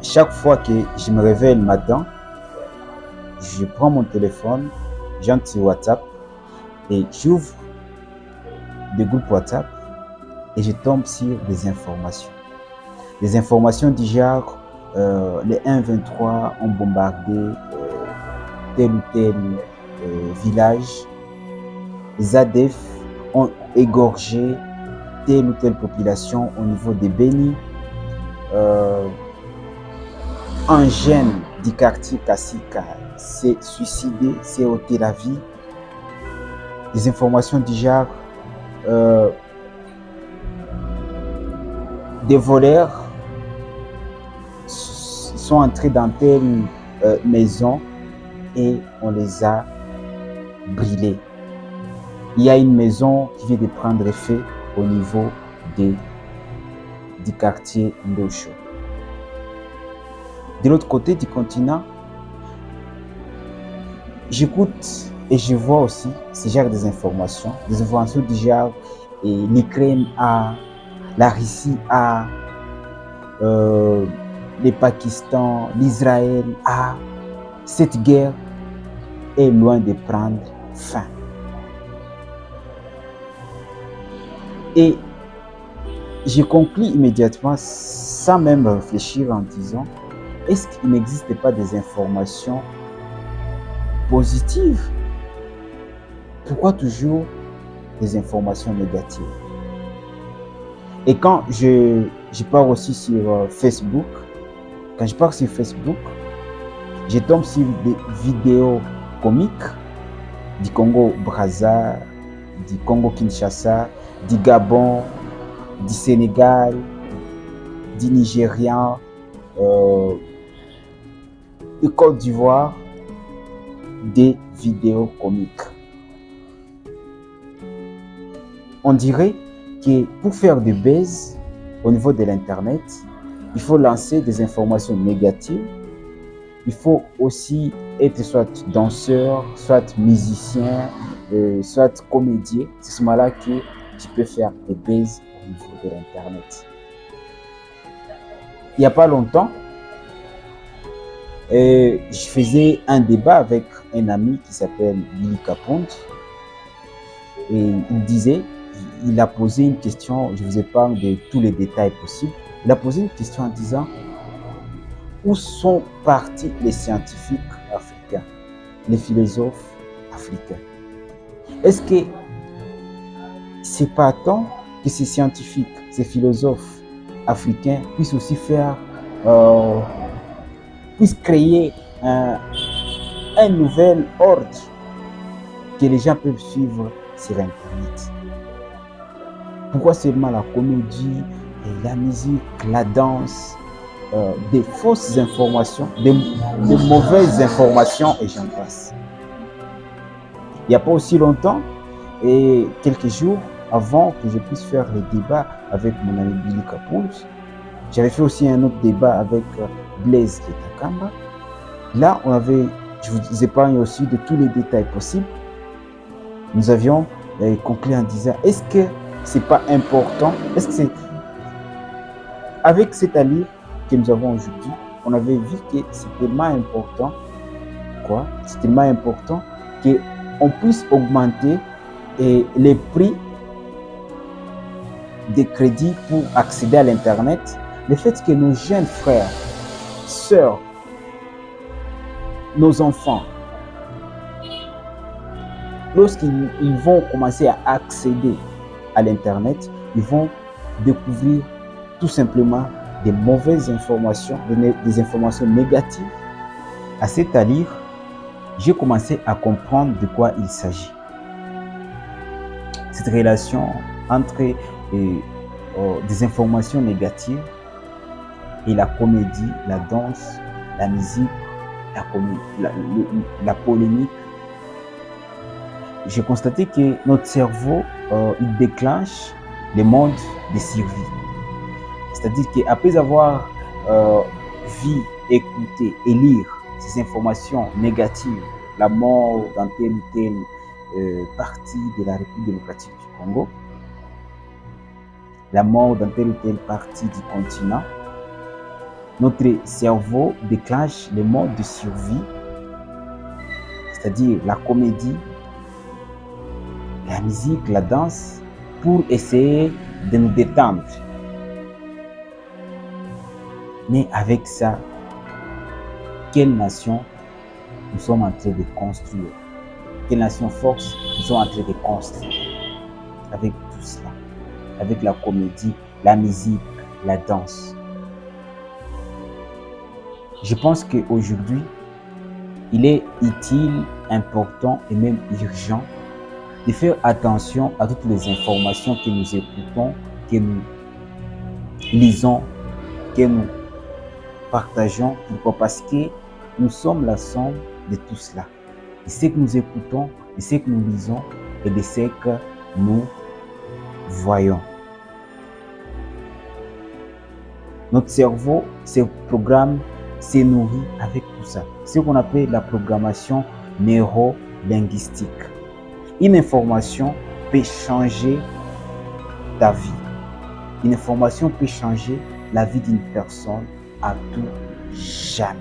chaque fois que je me réveille le matin, je prends mon téléphone, j'entre sur WhatsApp et j'ouvre des groupes WhatsApp et je tombe sur des informations. Des informations du genre, les 1-23 ont bombardé tel ou tel village, les ADF ont égorgé telle ou telle population au niveau des Béni, un jeune du quartier Kassika s'est suicidé, s'est ôté la vie. Des informations du genre, des voleurs sont entrés dans telle maison et on les a brûlés. Il y a une maison qui vient de prendre feu au niveau du quartier Ndosho. De l'autre côté du continent, j'écoute et je vois aussi ce genre des informations du genre et l'Ukraine a, la Russie a, le Pakistan, l'Israël a. Cette guerre est loin de prendre fin. Et je conclus immédiatement sans même réfléchir en disant, est-ce qu'il n'existe pas des informations positives? Pourquoi toujours des informations négatives? Et quand je pars aussi sur Facebook, je tombe sur des vidéos comiques du Congo Brazza, du Congo Kinshasa, du Gabon, du Sénégal, du Nigeria, de Côte d'Ivoire, des vidéos comiques. On dirait que pour faire des buzz au niveau de l'Internet, il faut lancer des informations négatives. Il faut aussi être soit danseur, soit musicien, soit comédien. C'est ce moment-là que tu peux faire des buzz au niveau de l'Internet. Il n'y a pas longtemps, je faisais un débat avec un ami qui s'appelle Billy Capond. Et il a posé une question, je vous épargne de tous les détails possibles. Il a posé une question en disant, où sont partis les scientifiques africains, les philosophes africains? Est-ce que c'est pas temps que ces scientifiques, ces philosophes africains puissent aussi puissent créer un nouvel ordre que les gens peuvent suivre sur Internet? Pourquoi seulement la comédie, la musique, la danse, des fausses informations, des mauvaises informations et j'en passe. Il n'y a pas aussi longtemps, et quelques jours avant que je puisse faire le débat avec mon ami Billy Capond, j'avais fait aussi un autre débat avec Blaise Letakamba. Là, je vous épargne aussi de tous les détails possibles. Nous avions conclu en disant, est-ce que c'est pas important, est-ce que c'est avec cette allure que nous avons aujourd'hui, on avait vu que c'est tellement important, c'est tellement important qu'on puisse augmenter les prix des crédits pour accéder à l'Internet. Le fait que nos jeunes frères, sœurs, nos enfants, lorsqu'ils vont commencer à accéder à l'Internet, ils vont découvrir tout simplement des mauvaises informations, des informations négatives. À cette allure, j'ai commencé à comprendre de quoi il s'agit. Cette relation entre des informations négatives et la comédie, la danse, la musique, la polémique. J'ai constaté que notre cerveau, il déclenche les modes de survie. C'est-à-dire qu'après avoir vu, écouté et lire ces informations négatives, la mort dans telle ou telle partie de la République démocratique du Congo, la mort dans telle ou telle partie du continent, Notre cerveau déclenche le mode de survie, c'est-à-dire la comédie, la musique, la danse, pour essayer de nous détendre. Mais avec ça, quelle nation nous sommes en train de construire? Quelle nation force nous sommes en train de construire? Avec tout cela, avec la comédie, la musique, la danse. Je pense qu'aujourd'hui, il est utile, important et même urgent de faire attention à toutes les informations que nous écoutons, que nous lisons, que nous partageons. Pourquoi? Parce que nous sommes la somme de tout cela. De ce que nous écoutons, de ce que nous lisons et de ce que nous voyons. Notre cerveau, ce programme, se nourrit avec tout ça. Ce qu'on appelle la programmation neuro-linguistique. Une information peut changer ta vie. Une information peut changer la vie d'une personne à tout jamais.